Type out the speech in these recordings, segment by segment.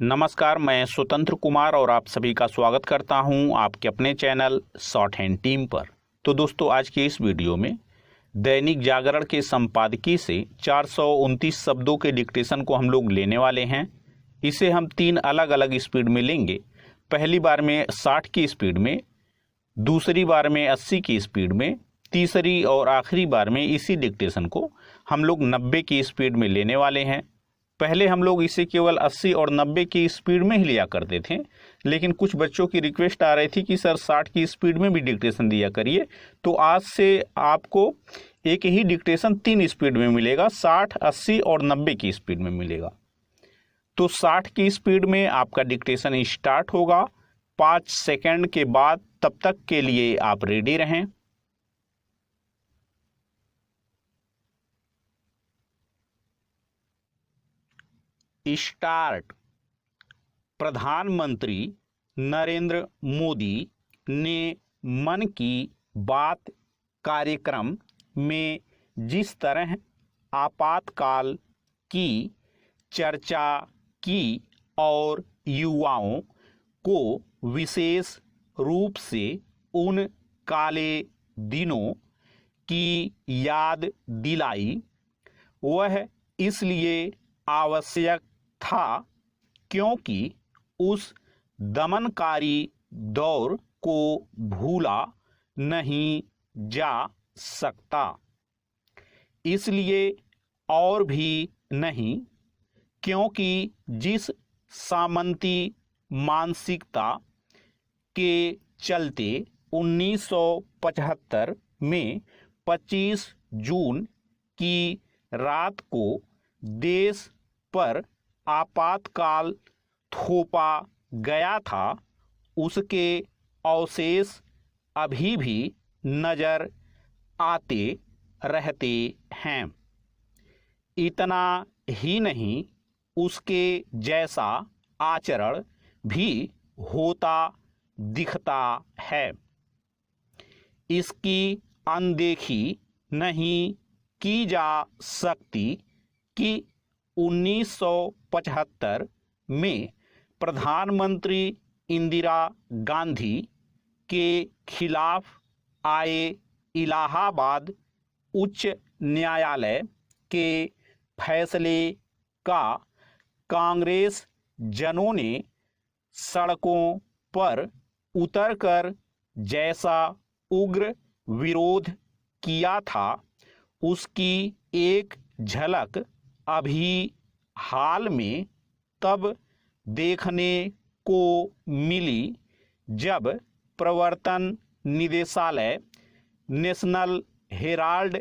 नमस्कार, मैं स्वतंत्र कुमार और आप सभी का स्वागत करता हूं आपके अपने चैनल शॉर्ट हैंड टीम पर। तो दोस्तों, आज के इस वीडियो में दैनिक जागरण के संपादकीय से 429 शब्दों के डिक्टेशन को हम लोग लेने वाले हैं। इसे हम 3 अलग अलग स्पीड में लेंगे। पहली बार में 60 की स्पीड में, दूसरी बार में 80 की स्पीड में, तीसरी और आखिरी बार में इसी डिक्टेशन को हम लोग 90 की स्पीड में लेने वाले हैं। पहले हम लोग इसे केवल 80 और 90 की स्पीड में ही लिया करते थे, लेकिन कुछ बच्चों की रिक्वेस्ट आ रही थी कि सर 60 की स्पीड में भी डिक्टेशन दिया करिए। तो आज से आपको एक ही डिक्टेशन 3 स्पीड में मिलेगा, 60, 80 और 90 की स्पीड में मिलेगा। तो 60 की स्पीड में आपका डिक्टेशन स्टार्ट होगा 5 सेकंड के बाद। तब तक के लिए आप रेडी रहें। स्टार्ट। प्रधानमंत्री नरेंद्र मोदी ने मन की बात कार्यक्रम में जिस तरह आपातकाल की चर्चा की और युवाओं को विशेष रूप से उन काले दिनों की याद दिलाई, वह इसलिए आवश्यक था क्योंकि उस दमनकारी दौर को भूला नहीं जा सकता। इसलिए और भी नहीं क्योंकि जिस सामंती मानसिकता के चलते 1975 में 25 जून की रात को देश पर आपातकाल थोपा गया था, उसके अवशेष अभी भी नजर आते रहते हैं। इतना ही नहीं, उसके जैसा आचरण भी होता दिखता है। इसकी अनदेखी नहीं की जा सकती कि 1975 में प्रधानमंत्री इंदिरा गांधी के खिलाफ आए इलाहाबाद उच्च न्यायालय के फैसले का कांग्रेस जनों ने सड़कों पर उतरकर जैसा उग्र विरोध किया था, उसकी एक झलक अभी हाल में तब देखने को मिली जब प्रवर्तन निदेशालय नेशनल हेराल्ड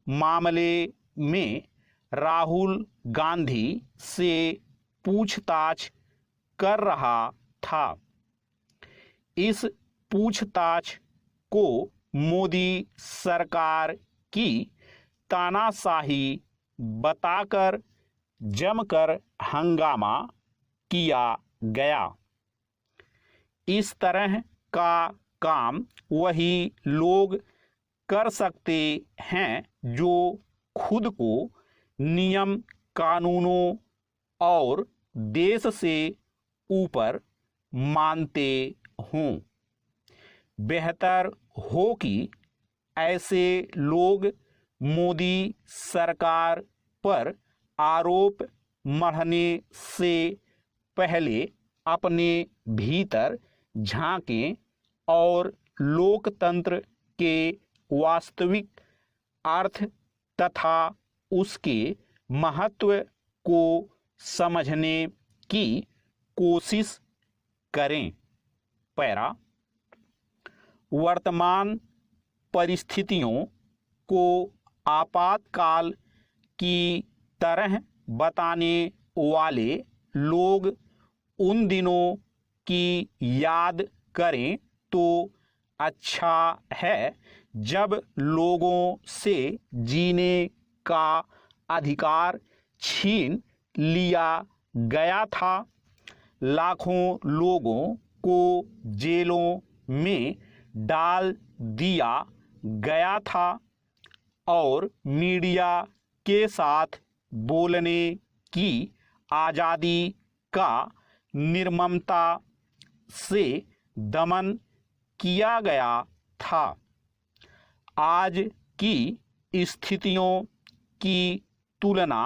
मामले में राहुल गांधी से पूछताछ कर रहा था। इस पूछताछ को मोदी सरकार की तानाशाही बताकर जमकर हंगामा किया गया। इस तरह का काम वही लोग कर सकते हैं जो खुद को नियम कानूनों और देश से ऊपर मानते हों। बेहतर हो कि ऐसे लोग मोदी सरकार पर आरोप मढ़ने से पहले अपने भीतर झांकें और लोकतंत्र के वास्तविक अर्थ तथा उसके महत्व को समझने की कोशिश करें। पैरा। वर्तमान परिस्थितियों को आपातकाल की तरह बताने वाले लोग उन दिनों की याद करें तो अच्छा है जब लोगों से जीने का अधिकार छीन लिया गया था, लाखों लोगों को जेलों में डाल दिया गया था और मीडिया के साथ बोलने की आज़ादी का निर्ममता से दमन किया गया था। आज की स्थितियों की तुलना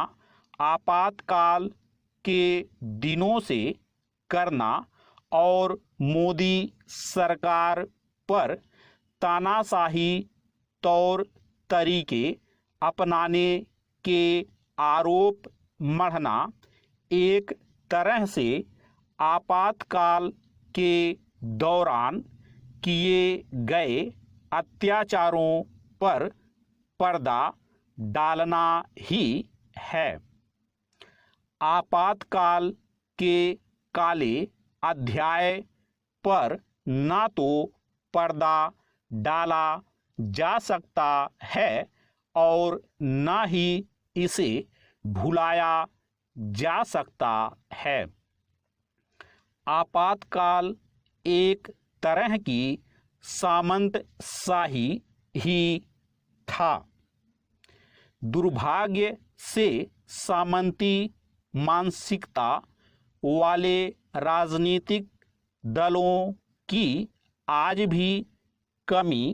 आपातकाल के दिनों से करना और मोदी सरकार पर तानाशाही तौर तरीके अपनाने के आरोप मढ़ना एक तरह से आपातकाल के दौरान किए गए अत्याचारों पर पर्दा डालना ही है। आपातकाल के काले अध्याय पर ना तो पर्दा डाला जा सकता है और ना ही इसे भुलाया जा सकता है। आपातकाल एक तरह की सामंतशाही ही था। दुर्भाग्य से सामंती मानसिकता वाले राजनीतिक दलों की आज भी कमी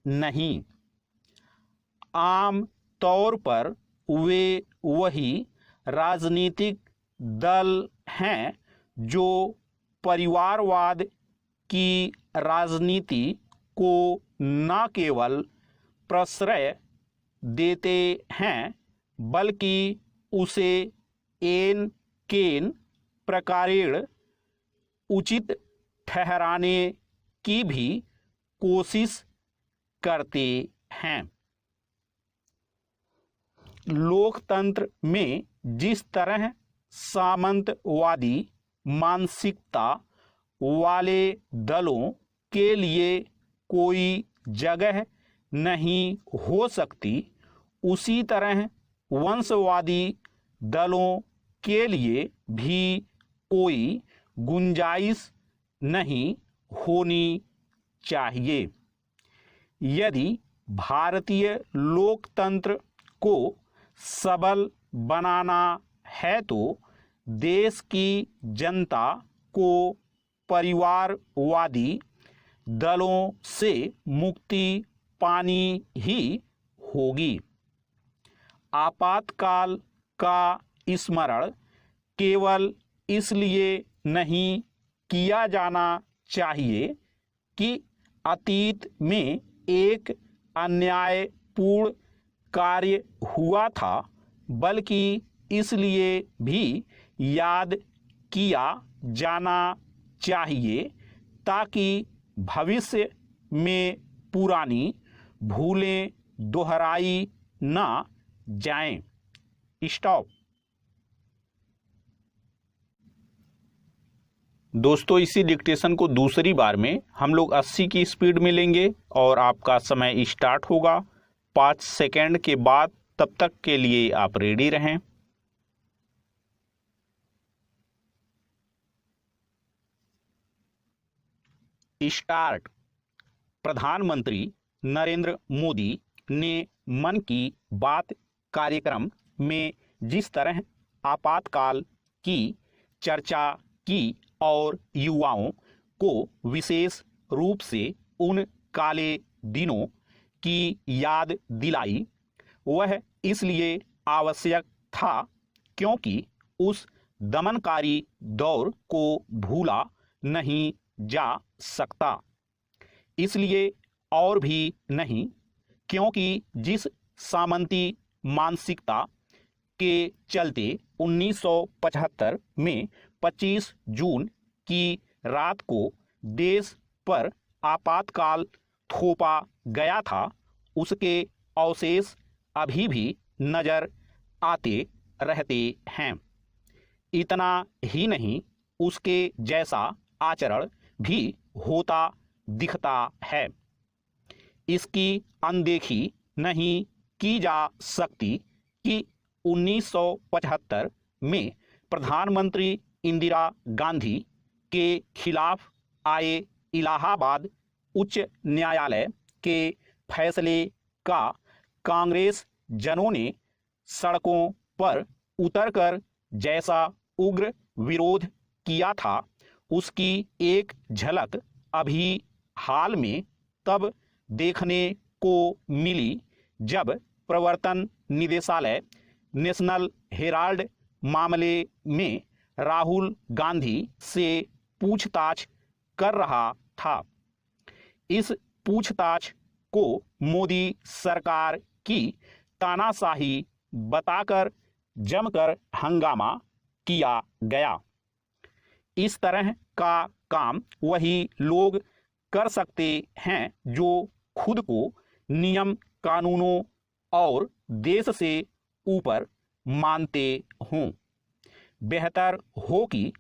नहीं। आम तौर पर वे वही राजनीतिक दल हैं जो परिवारवाद की राजनीति को न केवल प्रश्रय देते हैं बल्कि उसे एन केन प्रकारेण उचित ठहराने की भी कोशिश करते हैं। लोकतंत्र में जिस तरह सामंतवादी मानसिकता वाले दलों के लिए कोई जगह नहीं हो सकती, उसी तरह वंशवादी दलों के लिए भी कोई गुंजाइश नहीं होनी चाहिए। यदि भारतीय लोकतंत्र को सबल बनाना है तो देश की जनता को परिवारवादी दलों से मुक्ति पानी ही होगी। आपातकाल का स्मरण केवल इसलिए नहीं किया जाना चाहिए कि अतीत में एक अन्यायपूर्ण कार्य हुआ था, बल्कि इसलिए भी याद किया जाना चाहिए ताकि भविष्य में पुरानी भूलें दोहराई ना जाएं। स्टॉप। दोस्तों, इसी डिक्टेशन को दूसरी बार में हम लोग 80 की स्पीड में लेंगे और आपका समय स्टार्ट होगा 5 सेकेंड के बाद। तब तक के लिए आप रेडी रहें। स्टार्ट। प्रधानमंत्री नरेंद्र मोदी ने मन की बात कार्यक्रम में जिस तरह आपातकाल की चर्चा की और युवाओं को विशेष रूप से उन काले दिनों की याद दिलाई, वह इसलिए आवश्यक था क्योंकि उस दमनकारी दौर को भूला नहीं जा सकता। इसलिए और भी नहीं क्योंकि जिस सामंती मानसिकता के चलते 1975 में 25 जून की रात को देश पर आपातकाल थोपा गया था, उसके अवशेष अभी भी नजर आते रहते हैं। इतना ही नहीं, उसके जैसा आचरण भी होता दिखता है। इसकी अनदेखी नहीं की जा सकती कि 1975 में प्रधानमंत्री इंदिरा गांधी के खिलाफ आए इलाहाबाद उच्च न्यायालय के फैसले का कांग्रेस जनों ने सड़कों पर उतरकर जैसा उग्र विरोध किया था उसकी एक झलक अभी हाल में तब देखने को मिली जब प्रवर्तन निदेशालय नेशनल हेराल्ड मामले में राहुल गांधी से पूछताछ कर रहा था। इस पूछताछ को मोदी सरकार की तानाशाही बताकर जमकर हंगामा किया गया। इस तरह का काम वही लोग कर सकते हैं जो खुद को नियम कानूनों और देश से ऊपर मानते हों। बेहतर हो कि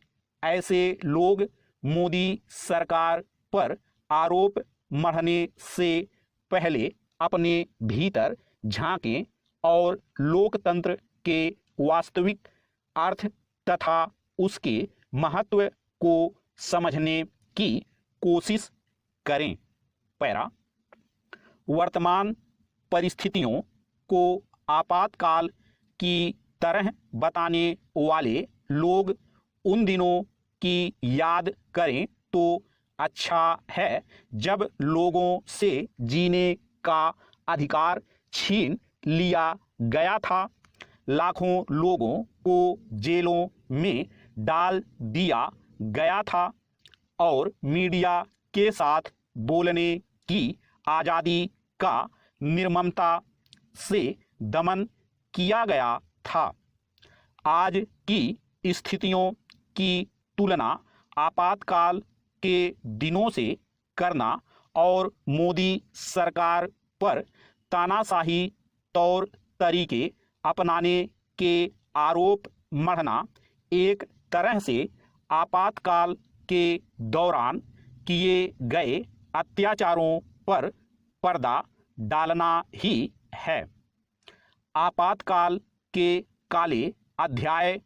ऐसे लोग मोदी सरकार पर आरोप मढ़ने से पहले अपने भीतर झांकें और लोकतंत्र के वास्तविक अर्थ तथा उसके महत्व को समझने की कोशिश करें। पैरा, वर्तमान परिस्थितियों को आपातकाल की तरह बताने वाले लोग उन दिनों की याद करें तो अच्छा है जब लोगों से जीने का अधिकार छीन लिया गया था, लाखों लोगों को जेलों में डाल दिया गया था और मीडिया के साथ बोलने की आज़ादी का निर्ममता से दमन किया गया था। आज की स्थितियों की तुलना आपातकाल के दिनों से करना और मोदी सरकार पर तानाशाही तौर तरीके अपनाने के आरोप मढ़ना एक तरह से आपातकाल के दौरान किए गए अत्याचारों पर पर्दा डालना ही है। आपातकाल के काले अध्याय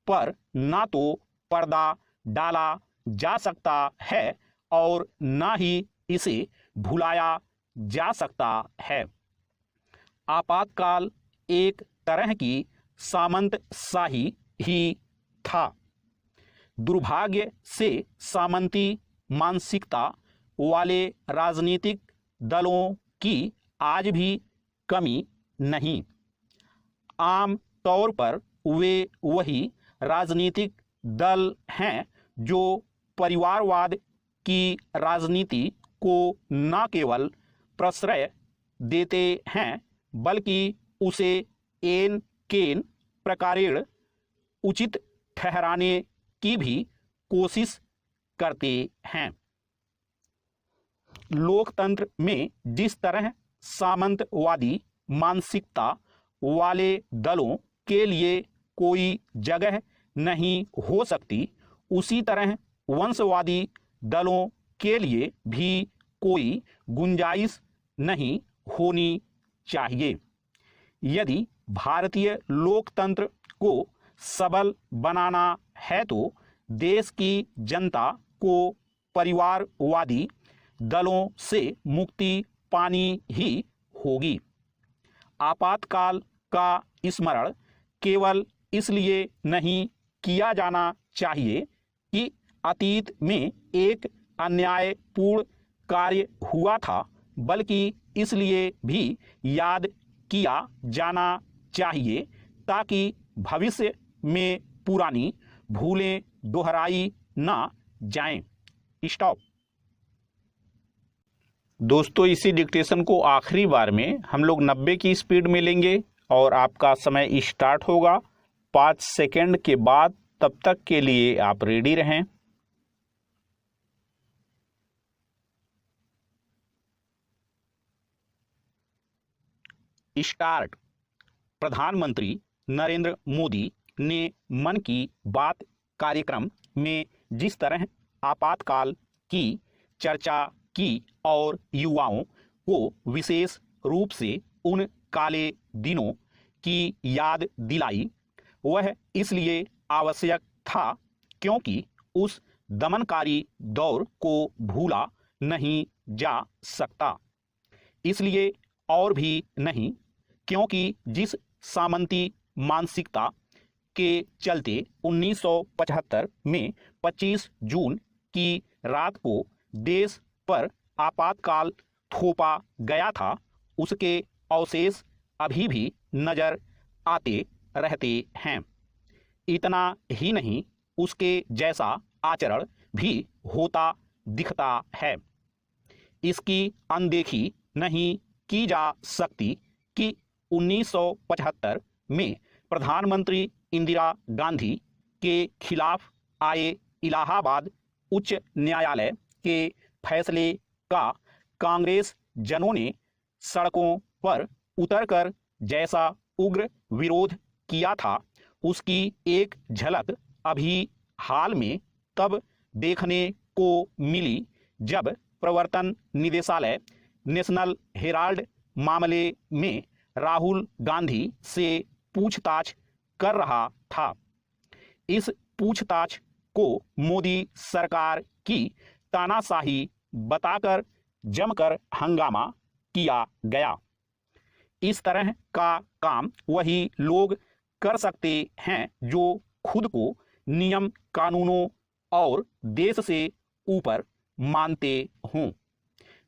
पर ना तो पर्दा डाला जा सकता है और ना ही इसे भुलाया जा सकता है। आपातकाल एक तरह की सामंतशाही ही था। दुर्भाग्य से सामंती मानसिकता वाले राजनीतिक दलों की आज भी कमी नहीं। आम तौर पर वे वही राजनीतिक दल हैं जो परिवारवाद की राजनीति को न केवल प्रश्रय देते हैं बल्कि उसे एन केन प्रकारेण उचित ठहराने की भी कोशिश करते हैं। लोकतंत्र में जिस तरह सामंतवादी मानसिकता वाले दलों के लिए कोई जगह नहीं हो सकती, उसी तरह वंशवादी दलों के लिए भी कोई गुंजाइश नहीं होनी चाहिए। यदि भारतीय लोकतंत्र को सबल बनाना है तो देश की जनता को परिवारवादी दलों से मुक्ति पानी ही होगी। आपातकाल का स्मरण केवल इसलिए नहीं किया जाना चाहिए कि अतीत में एक अन्यायपूर्ण कार्य हुआ था, बल्कि इसलिए भी याद किया जाना चाहिए ताकि भविष्य में पुरानी भूलें दोहराई ना जाएं। स्टॉप। दोस्तों, इसी डिक्टेशन को आखिरी बार में हम लोग 90 की स्पीड में लेंगे और आपका समय स्टार्ट होगा 5 सेकंड के बाद। तब तक के लिए आप रेडी रहें। स्टार्ट। प्रधानमंत्री नरेंद्र मोदी ने मन की बात कार्यक्रम में जिस तरह आपातकाल की चर्चा की और युवाओं को विशेष रूप से उन काले दिनों की याद दिलाई, वह इसलिए आवश्यक था क्योंकि उस दमनकारी दौर को भूला नहीं जा सकता। इसलिए और भी नहीं क्योंकि जिस सामंती मानसिकता के चलते 1975 में 25 जून की रात को देश पर आपातकाल थोपा गया था, उसके अवशेष अभी भी नजर आते रहते हैं। इतना ही नहीं, उसके जैसा आचरण भी होता दिखता है। इसकी अनदेखी नहीं की जा सकती कि 1975 में प्रधानमंत्री इंदिरा गांधी के खिलाफ आए इलाहाबाद उच्च न्यायालय के फैसले का कांग्रेस जनों ने सड़कों पर उतरकर जैसा उग्र विरोध किया था, उसकी एक झलक अभी हाल में तब देखने को मिली जब प्रवर्तन निदेशालय नेशनल हेराल्ड मामले में राहुल गांधी से पूछताछ कर रहा था। इस पूछताछ को मोदी सरकार की तानाशाही बताकर जमकर हंगामा किया गया। इस तरह का काम वही लोग कर सकते हैं जो खुद को नियम कानूनों और देश से ऊपर मानते हों।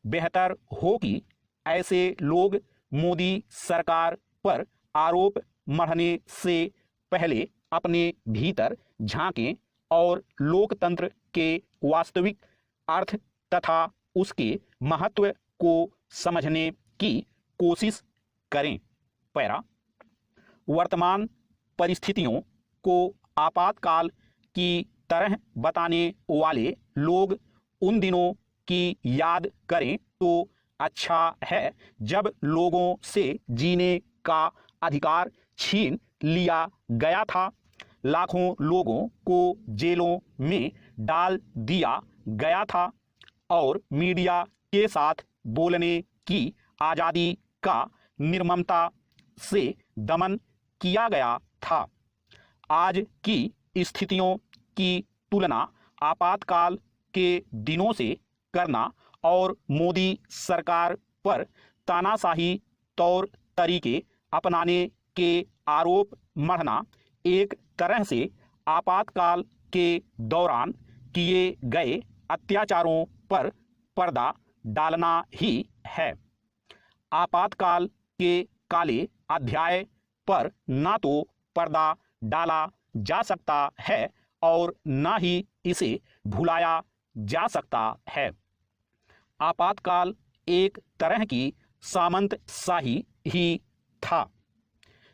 बेहतर हो कि ऐसे लोग मोदी सरकार पर आरोप मढ़ने से पहले अपने भीतर झांकें और लोकतंत्र के वास्तविक अर्थ तथा उसके महत्व को समझने की कोशिश करें। पैरा, वर्तमान परिस्थितियों को आपातकाल की तरह बताने वाले लोग उन दिनों की याद करें तो अच्छा है जब लोगों से जीने का अधिकार छीन लिया गया था, लाखों लोगों को जेलों में डाल दिया गया था और मीडिया के साथ बोलने की आज़ादी का निर्ममता से दमन किया गया था। आज की स्थितियों की तुलना आपातकाल के दिनों से करना और मोदी सरकार पर तानाशाही तौर तरीके अपनाने के आरोप मढ़ना एक तरह से आपातकाल के दौरान किए गए अत्याचारों पर पर्दा डालना ही है। आपातकाल के काले अध्याय पर ना तो पर्दा डाला जा सकता है और ना ही इसे भुलाया जा सकता है। आपातकाल एक तरह की सामंतशाही ही था।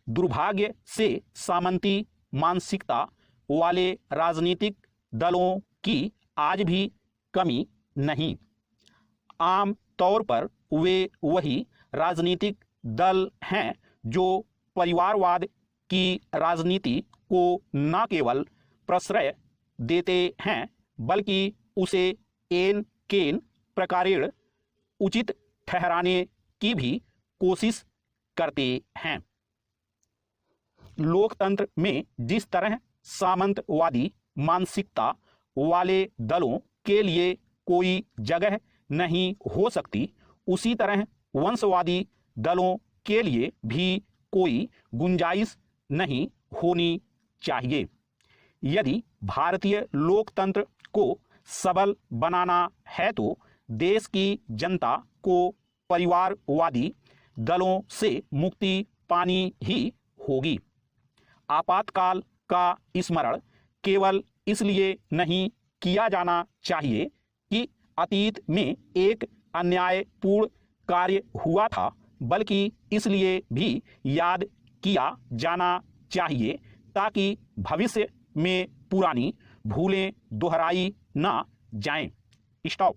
दुर्भाग्य से सामंती मानसिकता वाले राजनीतिक दलों की आज भी कमी नहीं। आम तौर पर वे वही राजनीतिक दल हैं जो परिवारवाद की राजनीति को न केवल प्रश्रय देते हैं बल्कि उसे एन केन प्रकारेण उचित ठहराने की भी कोशिश करते हैं। लोकतंत्र में जिस तरह सामंतवादी मानसिकता वाले दलों के लिए कोई जगह नहीं हो सकती, उसी तरह वंशवादी दलों के लिए भी कोई गुंजाइश नहीं होनी चाहिए। यदि भारतीय लोकतंत्र को सबल बनाना है तो देश की जनता को परिवारवादी दलों से मुक्ति पानी ही होगी। आपातकाल का स्मरण केवल इसलिए नहीं किया जाना चाहिए कि अतीत में एक अन्यायपूर्ण कार्य हुआ था, बल्कि इसलिए भी याद किया जाना चाहिए ताकि भविष्य में पुरानी भूलें दोहराई ना जाएं। स्टॉप।